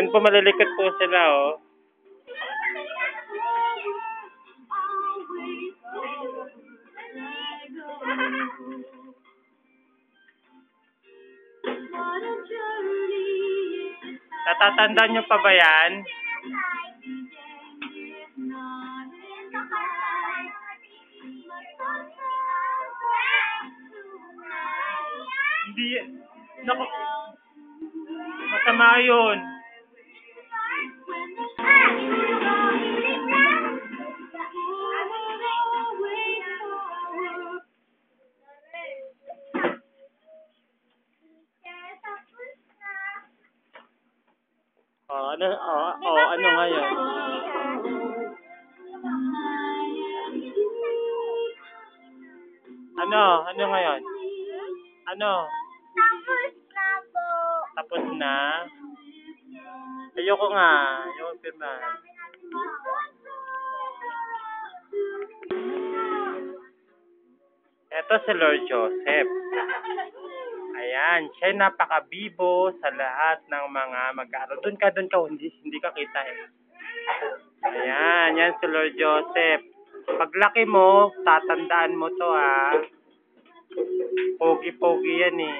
Yan po, malilikot po sila, oh. Natatandaan nyo pa ba yan? Hindi. Naku. Masama yun. Ano ngayon? Ano ngayon? Ano? Tapos na po. Tapos na? Ayoko nga. Ayoko pirma. Ito si Lord Joseph. Ayan, siya napakabibo sa lahat ng mga mag-aaral. Doon ka, hindi ka kita eh. Ayan, yan si Lord Joseph. Paglaki mo, tatandaan mo to ah. Pogi-pogi yan eh.